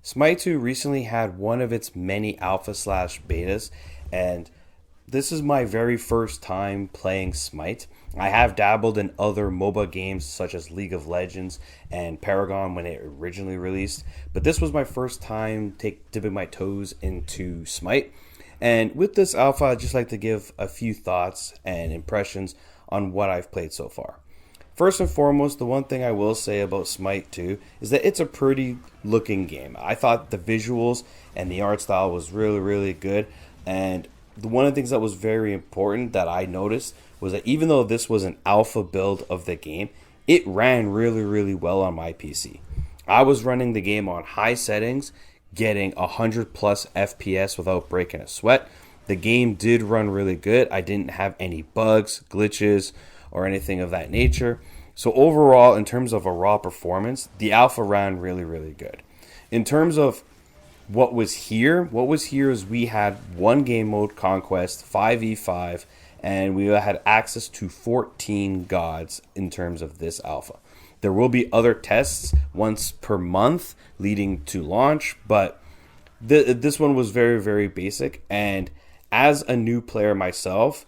Smite 2 recently had one of its many alpha slash betas, and this is my very first time playing Smite. I have dabbled in other MOBA games such as League of Legends and Paragon when it originally released, but this was my first time dipping my toes into Smite. And with this alpha, I'd just like to give a few thoughts and impressions on what I've played so far. First and foremost, the one thing I will say about Smite 2 is that it's a pretty looking game. I thought the visuals and the art style was really, really good. And one of the things that was very important that I noticed was that even though this was an alpha build of the game, it ran really, really well on my PC. I was running the game on high settings, getting 100 plus FPS without breaking a sweat. The game did run really good. I didn't have any bugs, glitches, or anything of that nature. So overall, in terms of a raw performance, the alpha ran really, really good. In terms of what was here is we had one game mode, Conquest, 5v5, and we had access to 14 gods in terms of this alpha. There will be other tests once per month leading to launch, but this one was very, very basic. And as a new player myself,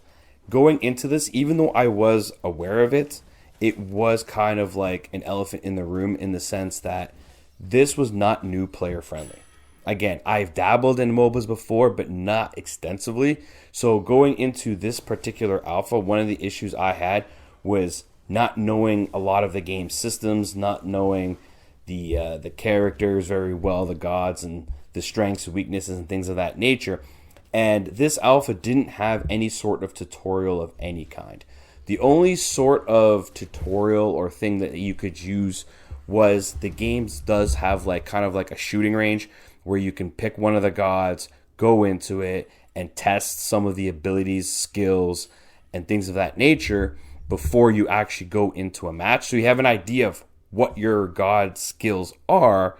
going into this, even though I was aware of it, it was kind of like an elephant in the room in the sense that this was not new player friendly. Again, I've dabbled in MOBAs before, but not extensively. So going into this particular alpha, one of the issues I had was not knowing a lot of the game systems, not knowing the characters very well, the gods and the strengths, weaknesses, and things of that nature. And this alpha didn't have any sort of tutorial of any kind. The only sort of tutorial or thing that you could use was the game does have like kind of like a shooting range where you can pick one of the gods, go into it, and test some of the abilities, skills, and things of that nature before you actually go into a match. So you have an idea of what your god skills are,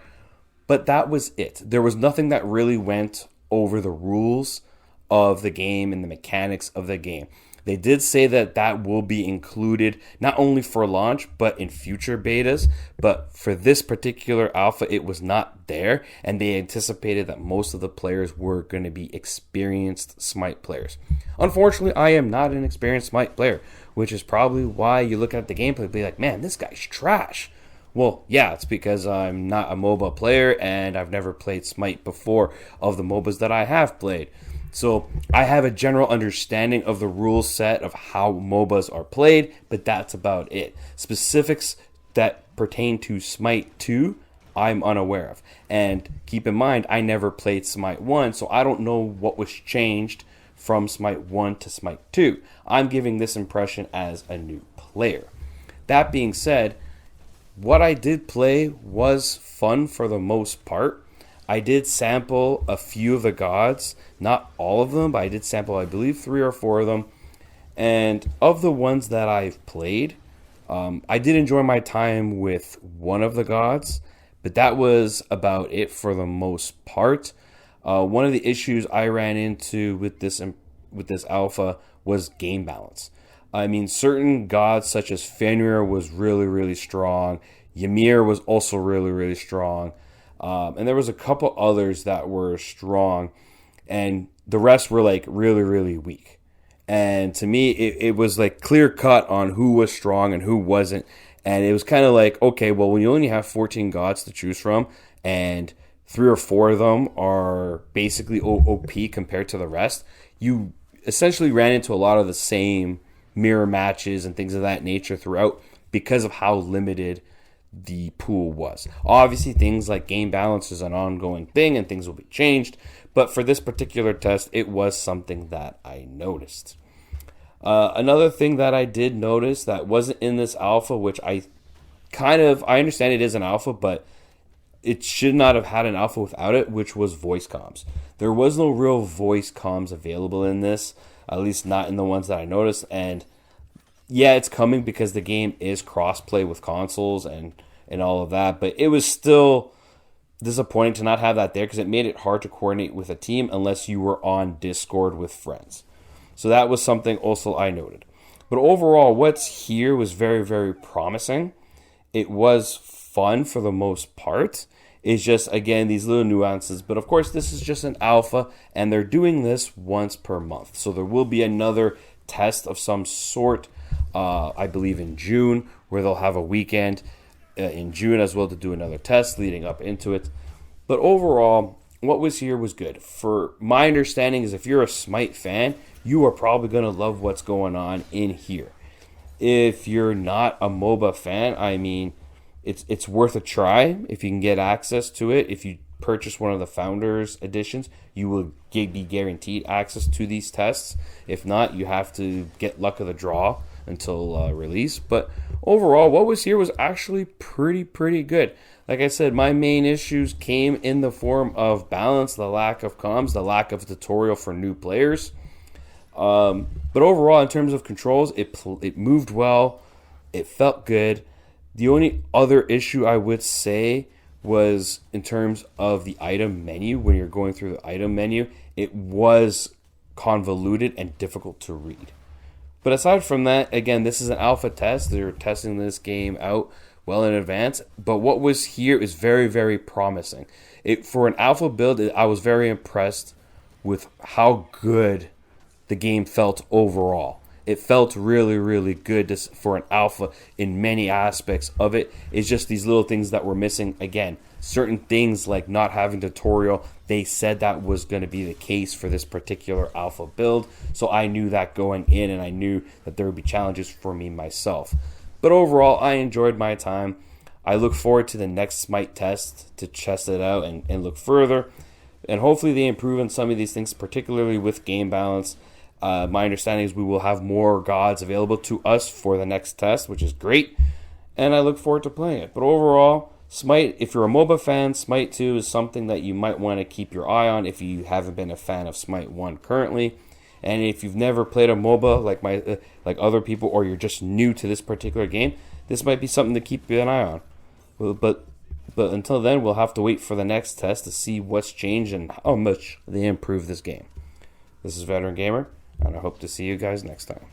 but that was it. There was nothing that really went over the rules of the game and the mechanics of the game. They did say that that will be included not only for launch but in future betas, but for this particular alpha it was not there, and they anticipated that most of the players were going to be experienced Smite players. Unfortunately, I am not an experienced Smite player, which is probably why you look at the gameplay and be like, man, this guy's trash. Well, yeah, it's because I'm not a MOBA player and I've never played Smite before of the MOBAs that I have played. So I have a general understanding of the rule set of how MOBAs are played, but that's about it. Specifics that pertain to Smite 2, I'm unaware of. And keep in mind, I never played Smite 1, so I don't know what was changed from Smite 1 to Smite 2. I'm giving this impression as a new player. That being said, what I did play was fun for the most part. I did sample a few of the gods, not all of them, but I did sample, I believe, 3 or 4 of them. And of the ones that I've played, I did enjoy my time with one of the gods, but that was about it for the most part. One of the issues I ran into with this alpha was game balance. I mean, certain gods such as Fenrir was really, really strong. Ymir was also really, really strong. And there was a couple others that were strong, and the rest were like really, really weak. And to me, it was like clear cut on who was strong and who wasn't. And it was kind of like, okay, well, when you only have 14 gods to choose from, and 3 or 4 of them are basically OP compared to the rest, you essentially ran into a lot of the same mirror matches and things of that nature throughout because of how limited the pool was. Obviously, things like game balance is an ongoing thing and things will be changed, but for this particular test, it was something that I noticed. Another thing that I did notice that wasn't in this alpha, which I understand it is an alpha, but it should not have had an alpha without it, which was voice comms. There was no real voice comms available in this, at least not in the ones that I noticed, and yeah, it's coming because the game is crossplay with consoles and all of that, but it was still disappointing to not have that there because it made it hard to coordinate with a team unless you were on Discord with friends. So that was something also I noted. But overall, what's here was very, very promising. It was fun for the most part. It's just, again, these little nuances. But of course, this is just an alpha, and they're doing this once per month. So there will be another test of some sort, I believe in June, where they'll have a weekend in June as well to do another test leading up into it. But overall, what was here was good. For my understanding is if you're a Smite fan, you are probably going to love what's going on in here. If you're not a MOBA fan, I mean, it's worth a try if you can get access to it. If you purchase one of the Founders editions, you will be guaranteed access to these tests. If not, you have to get luck of the draw until release. But overall, what was here was actually pretty good. Like I said, my main issues came in the form of balance, the lack of comms, the lack of tutorial for new players. But overall, in terms of controls, it moved well. It felt good. The only other issue I would say was in terms of the item menu. When you're going through the item menu, it was convoluted and difficult to read. But aside from that, again, this is an alpha test. They're testing this game out well in advance. But what was here is very promising. For an alpha build, I was very impressed with how good the game felt overall. It felt really good for an alpha in many aspects of it. It's just these little things that were missing. Again, certain things like not having tutorial, they said that was going to be the case for this particular alpha build. So I knew that going in, and I knew that there would be challenges for me myself. But overall, I enjoyed my time. I look forward to the next Smite test to test it out and look further. And hopefully they improve on some of these things, particularly with game balance. My understanding is we will have more gods available to us for the next test, which is great, and I look forward to playing it. But overall, Smite, if you're a MOBA fan, Smite 2 is something that you might want to keep your eye on if you haven't been a fan of Smite 1 currently. And if you've never played a MOBA like other people, or you're just new to this particular game, this might be something to keep an eye on. But until then, we'll have to wait for the next test to see what's changed and how much they improve this game. This is Veteran Gamer, and I hope to see you guys next time.